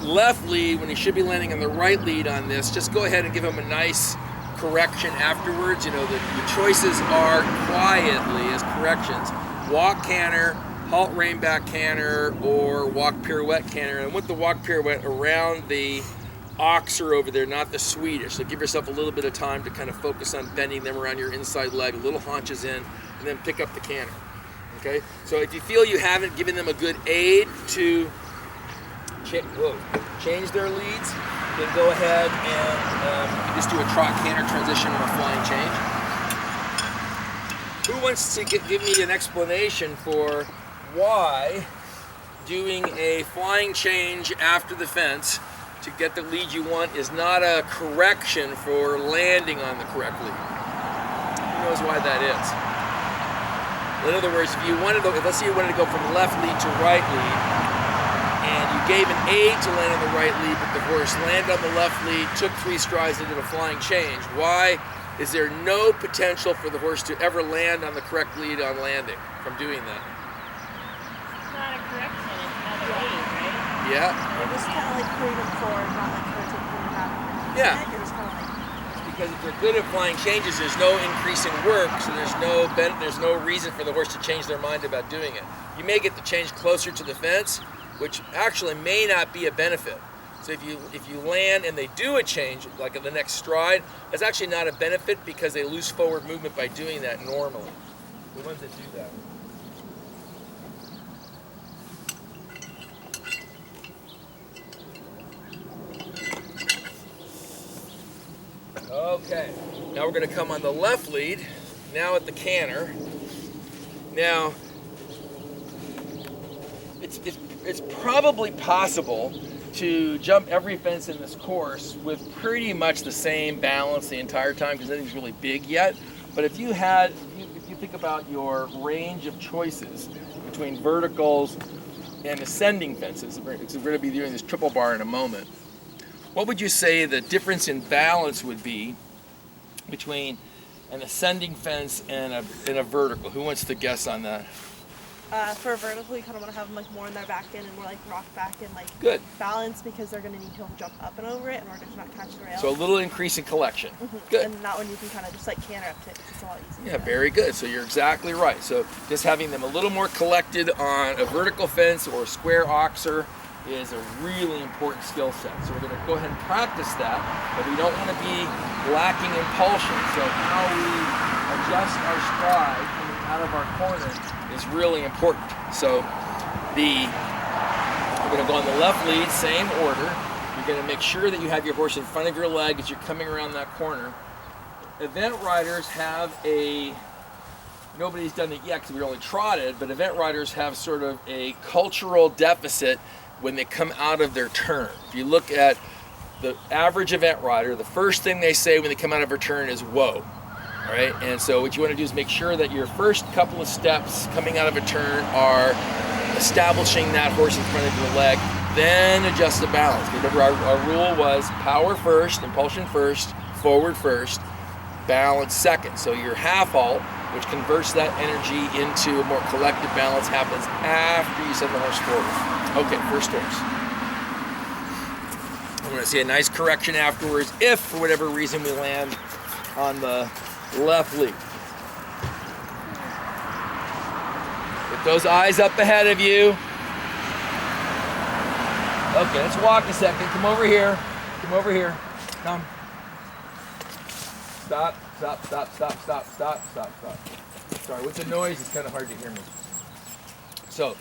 left lead when he should be landing on the right lead on this, just go ahead and give him a nice correction afterwards. You know, your choices are quietly as corrections: walk canter, halt rein back canter, or walk pirouette canter. And with the walk pirouette around the oxer over there, not the Swedish. So give yourself a little bit of time to kind of focus on bending them around your inside leg, little haunches in, and then pick up the canter. Okay, so if you feel you haven't given them a good aid to change their leads, then go ahead and just do a trot canter transition or a flying change. Who wants to give me an explanation for why doing a flying change after the fence to get the lead you want is not a correction for landing on the correct lead? Who knows why that is? In other words, if you wanted to, let's say you wanted to go from left lead to right lead, and you gave an aid to land on the right lead, but the horse landed on the left lead, took 3 strides, and did a flying change. Why is there no potential for the horse to ever land on the correct lead on landing from doing that? It's not a correction, it's another aid, right? Yeah. It was kind of like putting them forward, not like trying to take them back. Yeah. It was kind of like. Because if they're good at flying changes, there's no increase in work, so there's no reason for the horse to change their mind about doing it. You may get the change closer to the fence, which actually may not be a benefit. So if you land and they do a change, like in the next stride, that's actually not a benefit because they lose forward movement by doing that normally. The ones that do that. Okay, now we're going to come on the left lead, now at the canter. Now, it's probably possible to jump every fence in this course with pretty much the same balance the entire time because nothing's really big yet. But if you think about your range of choices between verticals and ascending fences, we're going to be doing this triple bar in a moment. What would you say the difference in balance would be between an ascending fence and a vertical? Who wants to guess on that? For a vertical, you kind of want to have them like more in their back end and more like rock back and like Good. balance because they're going to need to jump up and over it in order to not catch the rail. So a little increase in collection. Good. And not when you can kind of just like canter up to it. It's a lot easier. Yeah, very good. So you're exactly right. So just having them a little more collected on a vertical fence or a square oxer is a really important skill set. So we're going to go ahead and practice that, but we don't want to be lacking impulsion. So how we adjust our stride coming out of our corner is really important. So we're going to go on the left lead, same order. You're going to make sure that you have your horse in front of your leg as you're coming around that corner. Event riders have nobody's done it yet because we only trotted, but event riders have sort of a cultural deficit when they come out of their turn. If you look at the average event rider, the first thing they say when they come out of a turn is whoa. All right, and so what you want to do is make sure that your first couple of steps coming out of a turn are establishing that horse in front of your leg, then adjust the balance. Remember, our rule was power first, impulsion first, forward first, balance second. So your half halt, which converts that energy into a more collective balance, happens after you send the horse forward. Okay, first horse. I'm going to see a nice correction afterwards if, for whatever reason, we land on the left lead. With those eyes up ahead of you. Okay, let's walk a second. Come over here. Come over here. Come. Stop, stop, stop, stop, stop, stop, stop, stop. Sorry, with the noise, it's kind of hard to hear me. So,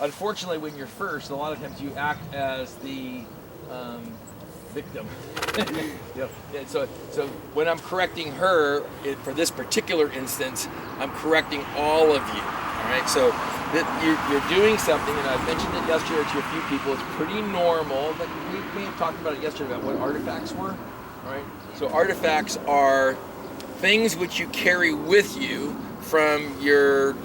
unfortunately, when you're first, a lot of times you act as the victim. So when I'm correcting her, for this particular instance, I'm correcting all of you. All right, so you're doing something, and I mentioned it yesterday to a few people. It's pretty normal. But we may have talked about it yesterday about what artifacts were. All right, so artifacts are things which you carry with you from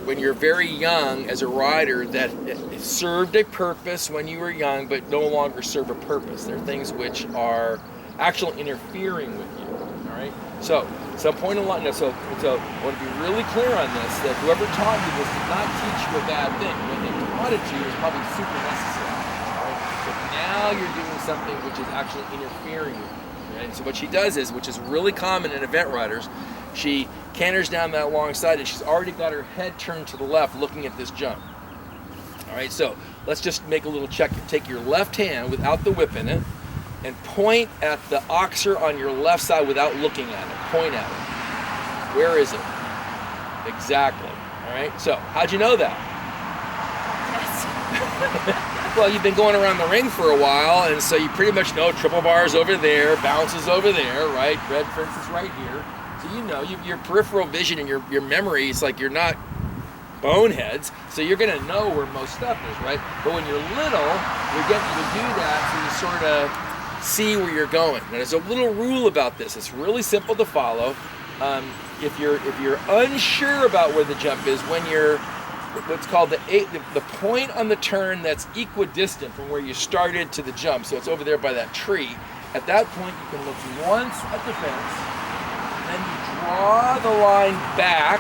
when you're very young as a rider that served a purpose when you were young but no longer serve a purpose. They're things which are actually interfering with you. All right. So some point along. So I want to be really clear on this: that whoever taught you this did not teach you a bad thing. wanted to is probably super necessary. Right? So now you're doing something which is actually interfering with you. Right? And so what she does is, which is really common in event riders, she canters down that long side and she's already got her head turned to the left looking at this jump. All right, so let's just make a little check. Take your left hand without the whip in it and point at the oxer on your left side without looking at it. Point at it. Where is it? Exactly. All right, so how'd you know that? Well, you've been going around the ring for a while, and so you pretty much know triple bars over there, bounces over there, right? Red fence is right here. So you know, your peripheral vision and your memory, it's like you're not boneheads, so you're gonna know where most stuff is, right? But when you're little, we're getting you to do that so you sort of see where you're going. And there's a little rule about this. It's really simple to follow. If you're unsure about where the jump is, when you're what's called the point on the turn that's equidistant from where you started to the jump, so it's over there by that tree. At that point, you can look once at the fence, then you draw the line back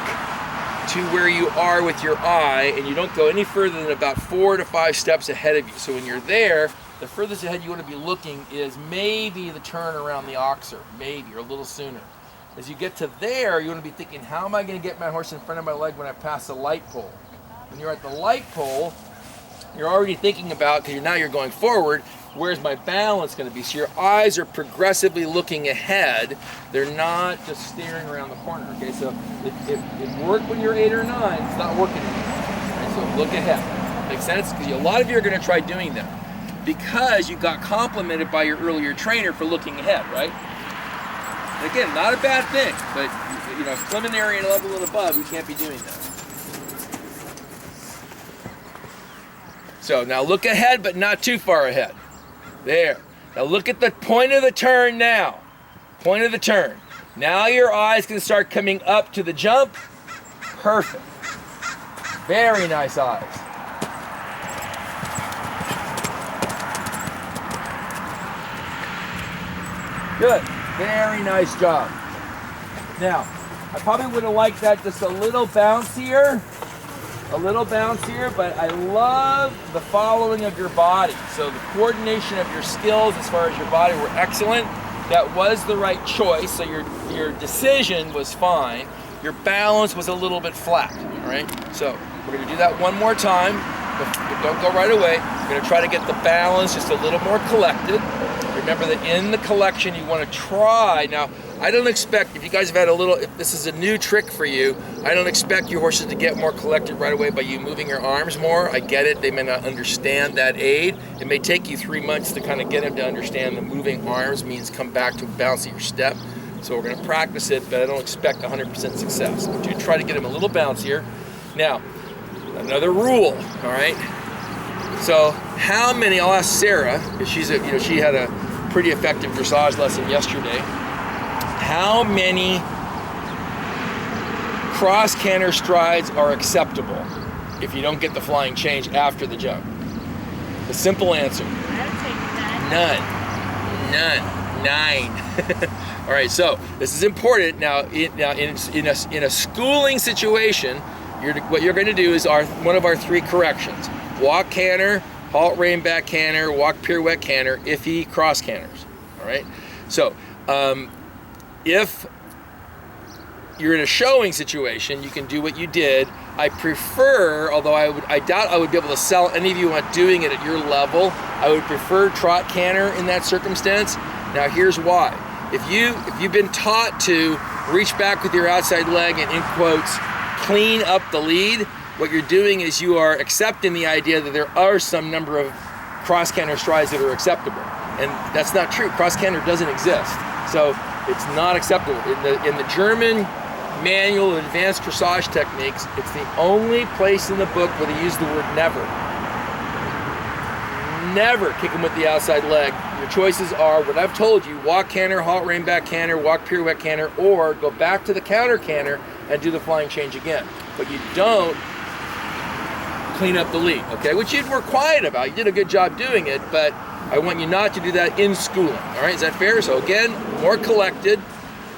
to where you are with your eye, and you don't go any further than about 4 to 5 steps ahead of you. So when you're there, the furthest ahead you want to be looking is maybe the turn around the oxer, maybe, or a little sooner. As you get to there, you want to be thinking, how am I going to get my horse in front of my leg when I pass the light pole? When you're at the light pole, you're already thinking about, because now you're going forward, where's my balance going to be? So your eyes are progressively looking ahead. They're not just staring around the corner, okay? So it worked when you're 8 or 9. It's not working anymore. Right? So look ahead. Make sense? Because a lot of you are going to try doing that because you got complimented by your earlier trainer for looking ahead, right? And again, not a bad thing, but you know, preliminary and a level and above, you can't be doing that. So now look ahead, but not too far ahead. There. Now look at the point of the turn now. Point of the turn. Now your eyes can start coming up to the jump. Perfect. Very nice eyes. Good. Very nice job. Now, I probably would have liked that just a little bouncier. But I love the following of your body. So the coordination of your skills as far as your body were excellent. That was the right choice. So your decision was fine. Your balance was a little bit flat. All right. So we're going to do that one more time. But don't go right away. We're going to try to get the balance just a little more collected. Remember that in the collection you want to try. Now, I don't expect, if you guys have had if this is a new trick for you, I don't expect your horses to get more collected right away by you moving your arms more. I get it, they may not understand that aid. It may take you 3 months to kind of get them to understand that moving arms means come back to balance your step. So we're going to practice it, but I don't expect 100% success. But you try to get them a little bouncier. Now, another rule, all right? So how many, I'll ask Sarah, because she had a pretty effective dressage lesson yesterday. How many cross canter strides are acceptable if you don't get the flying change after the jump? The simple answer. None. 9. All right, so this is important. Now in a schooling situation, what you're going to do is one of our 3 corrections: walk canter, halt rein back canter, walk pirouette canter, if he cross canters. All right, so if you're in a showing situation, you can do what you did. I prefer, although I doubt I would be able to sell any of you on doing it at your level, I would prefer trot canter in that circumstance. Now here's why. If you've been taught to reach back with your outside leg and, in quotes, clean up the lead, what you're doing is you are accepting the idea that there are some number of cross canter strides that are acceptable. And that's not true. Cross canter doesn't exist. So it's not acceptable. In the German manual of advanced dressage techniques, it's the only place in the book where they use the word never. Never kick them with the outside leg. Your choices are what I've told you: walk canter, halt rein back canter, walk pirouette canter, or go back to the counter canter and do the flying change again. But you don't clean up the lead, okay? Which you were quiet about. You did a good job doing it, but I want you not to do that in schooling. All right, is that fair? So again, more collected,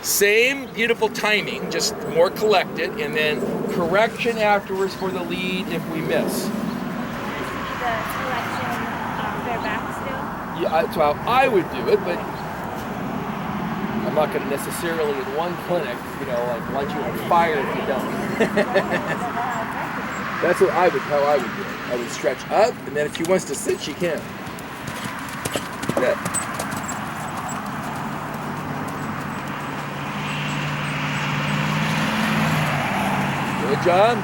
same beautiful timing, just more collected, and then correction afterwards for the lead if we miss. the selection their back still? Yeah, that's how I would do it, but I'm not going to necessarily in one clinic, like light you on fire if you don't. That's how I would do it. I would stretch up, and then if she wants to sit, she can. Good. Good job.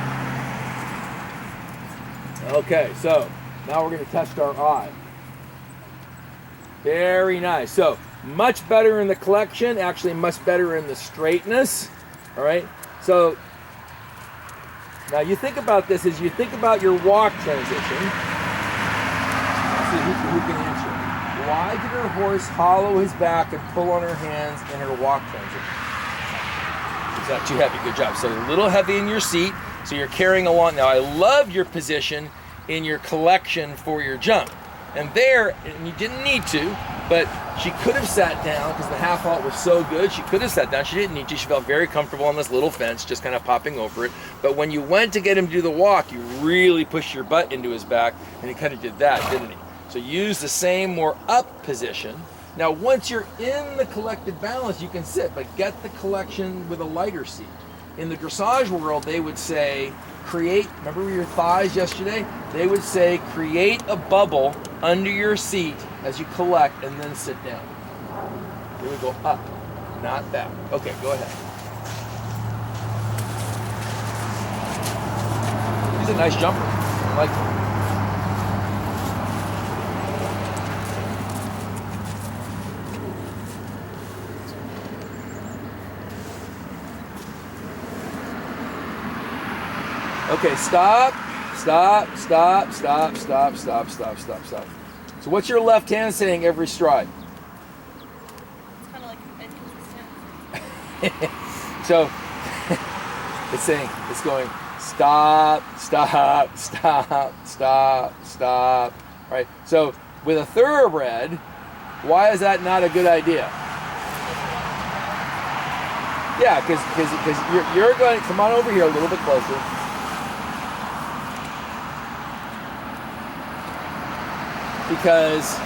Okay, so now we're going to test our eye. Very nice. So much better in the collection, actually much better in the straightness. All right. So now you think about this as you think about your walk transition. Let's see who can answer. Why did her horse hollow his back and pull on her hands in her walk transition? Is that too heavy? Good job. So a little heavy in your seat, so you're carrying along. Now I love your position in your collection for your jump. And there, and you didn't need to, but she could have sat down because the half halt was so good. She could have sat down. She didn't need to. She felt very comfortable on this little fence, just kind of popping over it. But when you went to get him to do the walk, you really pushed your butt into his back, and he kind of did that, didn't he? So use the same more up position. Now, once you're in the collected balance, you can sit, but get the collection with a lighter seat. In the dressage world, they would say, remember your thighs yesterday? They would say, create a bubble under your seat as you collect and then sit down. Here we go, up, not back. Okay, go ahead. He's a nice jumper. I like him. Okay, stop. So what's your left hand saying every stride? It's kind of like inconsistent. So it's going stop. Right? So with a thoroughbred, why is that not a good idea? Yeah, because you're going, come on over here a little bit closer. Because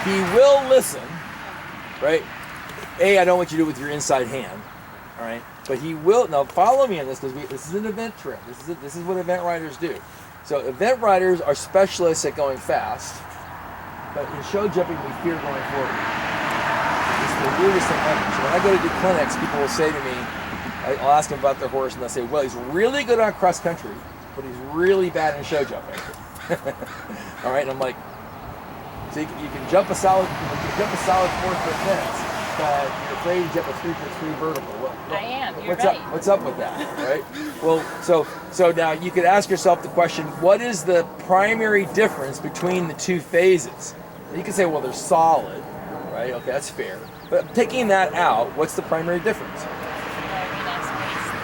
he will listen, right? I don't want you to do it with your inside hand, all right? But he will, now follow me on this because this is an event trip. This is what event riders do. So event riders are specialists at going fast, but in show jumping we fear going forward. It's the weirdest thing ever. So when I go to do clinics, people will say to me, I'll ask them about their horse and they'll say, well, he's really good on cross country, but he's really bad in show jumping. All right, and I'm like, so you can jump a solid 4-foot fence, but you're afraid to jump a 3-foot-3 vertical. I am. You're what's right. What's up with that, right? Well, so now you could ask yourself the question: what is the primary difference between the two phases? And you can say, well, they're solid, right? Okay, that's fair. But taking that out, what's the primary difference?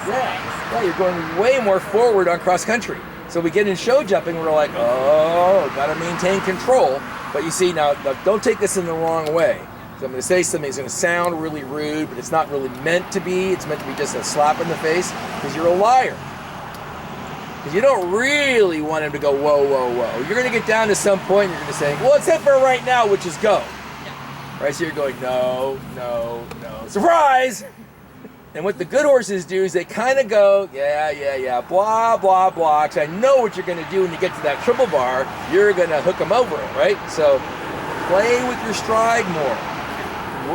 Yeah, you're going way more forward on cross country. So we get in show jumping, we're like, oh, gotta maintain control. But you see, now don't take this in the wrong way. So I'm gonna say something that's gonna sound really rude, but it's not really meant to be. It's meant to be just a slap in the face, because you're a liar. Because you don't really want him to go, whoa, whoa, whoa. You're gonna get down to some point, and you're gonna say, well, it's hit for right now, which is go. Right, so you're going, no, surprise! And what the good horses do is they kind of go, yeah, blah, blah, blah, because I know what you're going to do when you get to that triple bar. You're going to hook them over it, right? So play with your stride more.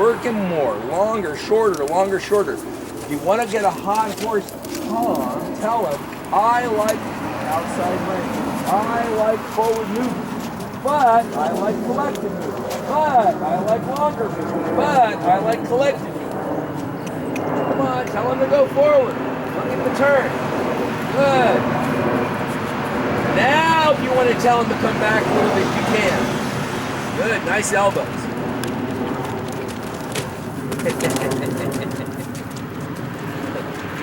Work him more. Longer, shorter. If you want to get a hot horse calm, tell him, I like outside range. I like forward movement. But I like collective movement. But I like longer movement. But I like collective movement. Come on, tell him to go forward. Look at the turn. Good. Now, if you want to tell him to come back a little bit, you can. Good, nice elbows.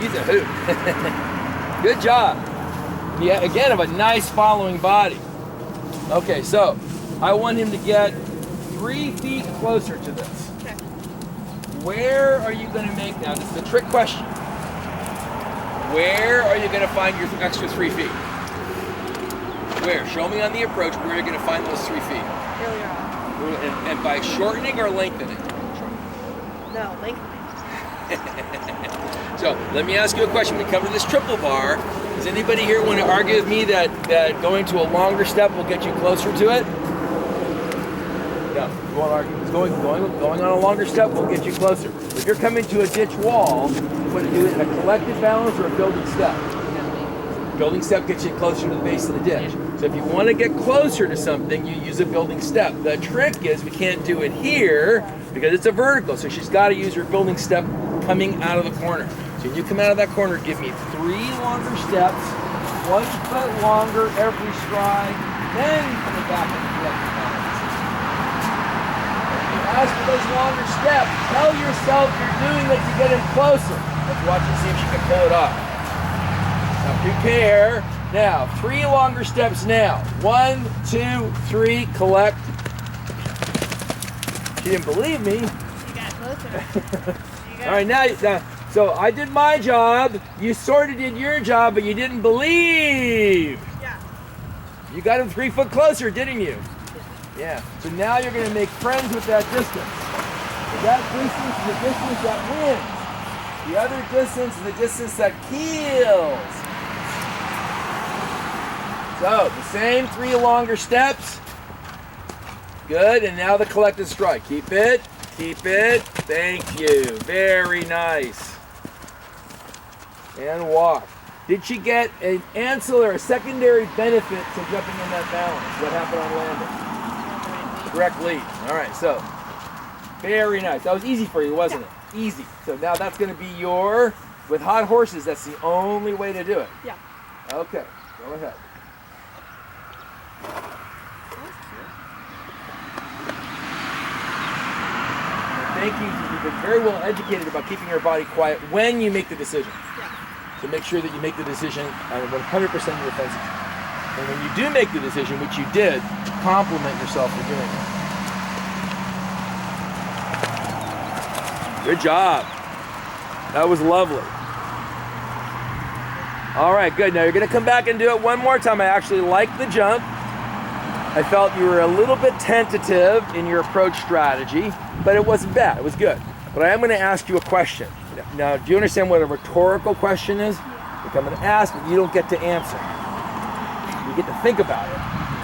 He's a hoot. Good job. Yeah, again, have a nice following body. Okay, so I want him to get 3 feet closer to this. Where are you going to make, now this is the trick question, where are you going to find your extra 3 feet? Where? Show me on the approach where you're going to find those 3 feet. Earlier on. And by shortening or lengthening? No, lengthening. So let me ask you a question. When we come to this triple bar, does anybody here want to argue with me that going to a longer step will get you closer to it? No, you won't argue. It's going on a longer step will get you closer. If you're coming to a ditch wall, you want to do it in a collected balance or a building step? Building step gets you closer to the base of the ditch. So if you want to get closer to something, you use a building step. The trick is we can't do it here because it's a vertical. So she's got to use her building step coming out of the corner. So when you come out of that corner, give me 3 longer steps, 1 foot longer every stride, then coming back and collected balance. As for those longer steps, tell yourself you're doing it to get him closer. Let's watch and see if she can pull it off. Now prepare. Now, 3 longer steps now. 1, 2, 3, collect. She didn't believe me. You got closer. All right, now, so I did my job. You sort of did your job, but you didn't believe. Yeah. You got him 3 foot closer, didn't you? Yeah. So now you're going to make friends with that distance. That distance is the distance that wins. The other distance is the distance that kills. So, the same 3 longer steps. Good, and now the collected stride. Keep it, keep it. Thank you, very nice. And walk. Did she get an ancillary, a secondary benefit to jumping in that balance? What happened on landing? Correct lead. All right, so, very nice. That was easy for you, wasn't it? Easy. So now that's going to be your, with hot horses, that's the only way to do it. Yeah. Okay, go ahead. Thank you. You've been very well educated about keeping your body quiet when you make the decision. Yeah. So make sure that you make the decision on 100% of your fences. And when you do make the decision, which you did, compliment yourself for doing it. Good job. That was lovely. All right, good. Now you're going to come back and do it one more time. I actually liked the jump. I felt you were a little bit tentative in your approach strategy, but it wasn't bad. It was good. But I am going to ask you a question. Now, do you understand what a rhetorical question is? Like I'm going to ask, but you don't get to answer. You get to think about it.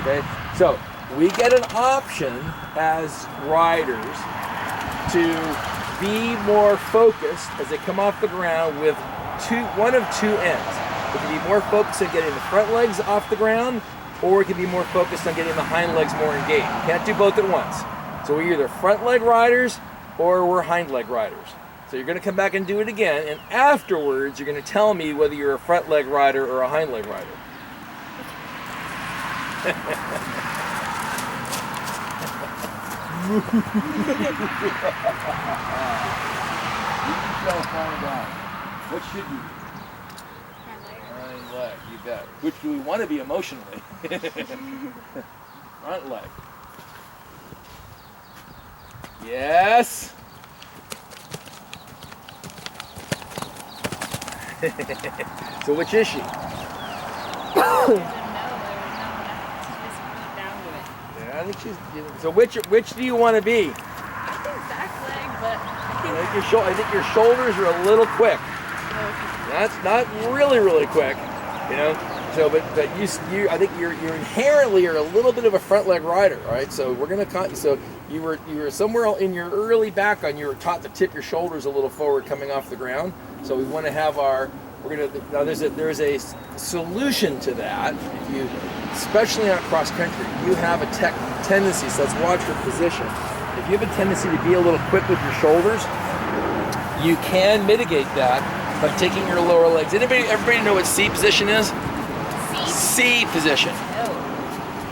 Okay? So we get an option as riders to be more focused as they come off the ground with one of 2 ends. We can be more focused on getting the front legs off the ground, or we can be more focused on getting the hind legs more engaged. Can't do both at once. So we're either front leg riders or we're hind leg riders. So you're going to come back and do it again, and afterwards you're going to tell me whether you're a front leg rider or a hind leg rider. You shall find out. What should you be? Hind leg, you bet. Which do we want to be emotionally? Front leg. Yes. So which is she? Yeah, I think she's. So which do you want to be? I think back leg, but I think your shoulders are a little quick. That's not really quick, you know. So, but you I think you're inherently are a little bit of a front leg rider, right? So we're gonna so you were somewhere in your early background. You were taught to tip your shoulders a little forward coming off the ground. So we want to have now there's a solution to that. If you, especially on cross country, you have a tendency. So let's watch your position. If you have a tendency to be a little quick with your shoulders, you can mitigate that by taking your lower legs. Everybody know what C position is? C position.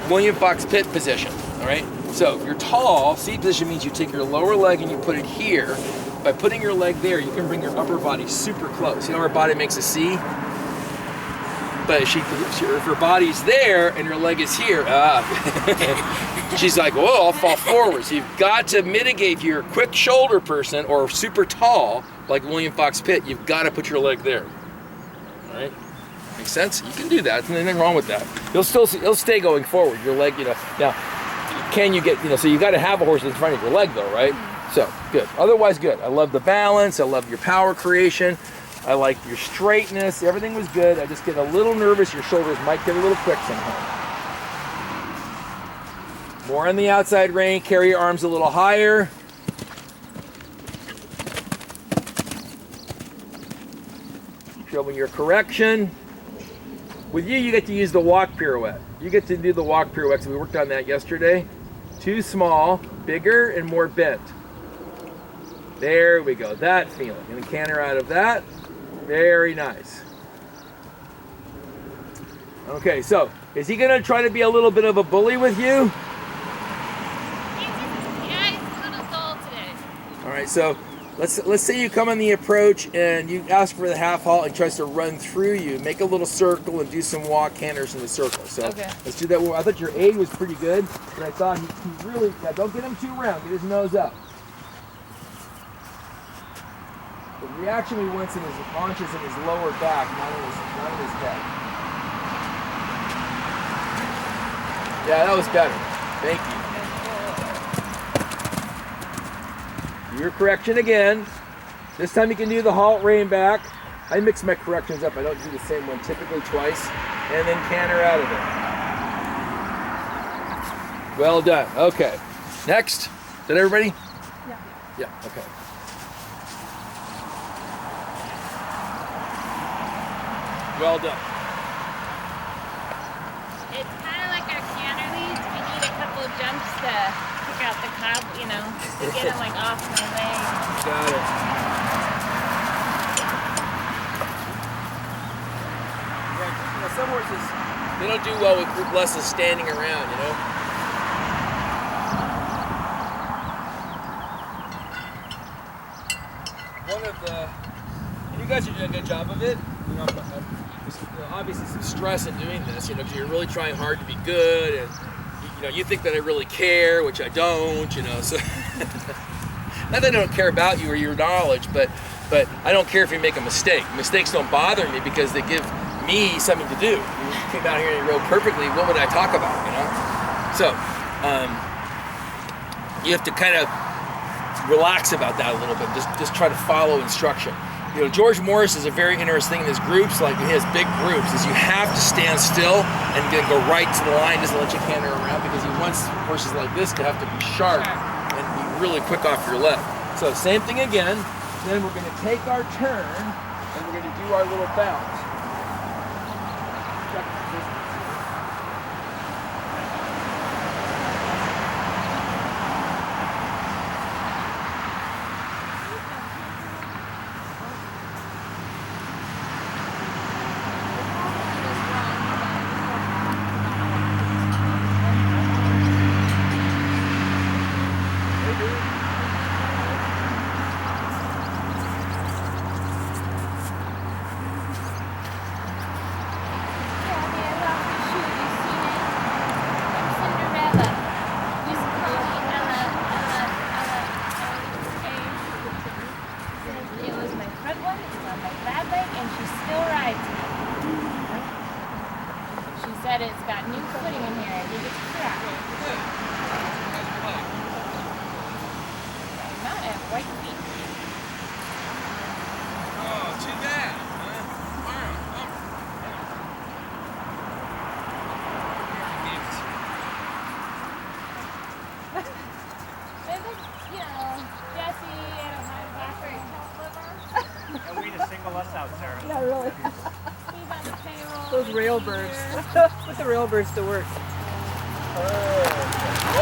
William Fox Pitt position. All right. So if you're tall, C position means you take your lower leg and you put it here. By putting your leg there, you can bring your upper body super close. You know, her body makes a C, but if her body's there and her leg is here, she's like, whoa, I'll fall forward. So you've got to mitigate. If you're a quick shoulder person or super tall, like William Fox Pitt, you've got to put your leg there. All right? Makes sense? You can do that. There's nothing wrong with that. You'll stay going forward. Your leg, Now, can you get, so you got to have a horse in front of your leg though, right? So, good. Otherwise, good. I love the balance. I love your power creation. I like your straightness. Everything was good. I just get a little nervous. Your shoulders might get a little quick somehow. More on the outside rein. Carry your arms a little higher. Showing your correction. With you get to use the walk pirouette. You get to do the walk pirouette. So we worked on that yesterday. Too small, bigger, and more bent. There we go. That feeling. And then canter out of that. Very nice. Okay, so is he going to try to be a little bit of a bully with you? Yeah, he's a little dull today. All right, so let's say you come on the approach and you ask for the half halt and tries to run through you. Make a little circle and do some walk canters in the circle. So okay. Let's do that. I thought your aid was pretty good, but I thought he really, don't get him too round. Get his nose up. The reaction we wants in his haunches in his lower back, not in his head. Yeah, that was better. Thank you. Your correction again. This time you can do the halt rein back. I mix my corrections up. I don't do the same one, typically twice, and then canter out of it. Well done. Okay. Next. Did everybody? Yeah. Yeah. Okay. Well done. It's kind of like our canter leads. We need a couple of jumps to pick out the cob, to get him like off my leg. Got it. Yeah, some horses, they don't do well with group lessons standing around, One of the, and you guys are doing a good job of it. There's obviously some stress in doing this, because you're really trying hard to be good, and you think that I really care, which I don't, So not that I don't care about you or your knowledge, but I don't care if you make a mistake. Mistakes don't bother me because they give me something to do. You came out here and you rode perfectly. What would I talk about? So you have to kind of relax about that a little bit. Just try to follow instruction. George Morris is a very interesting thing in his groups, like he has big groups, is you have to stand still and go right to the line, doesn't let you canter around, because he wants horses like this to have to be sharp and be really quick off your left. So same thing again, then we're going to take our turn and we're going to do our little bounce. Check the distance. It's got new footing in here. I think it's crap. Not at white feet. Oh, too bad. Jesse, I don't mind And we to single us out, Sarah. Yeah, really. He's on the payroll. Those railbirds. Put the railbirds to work. Oh.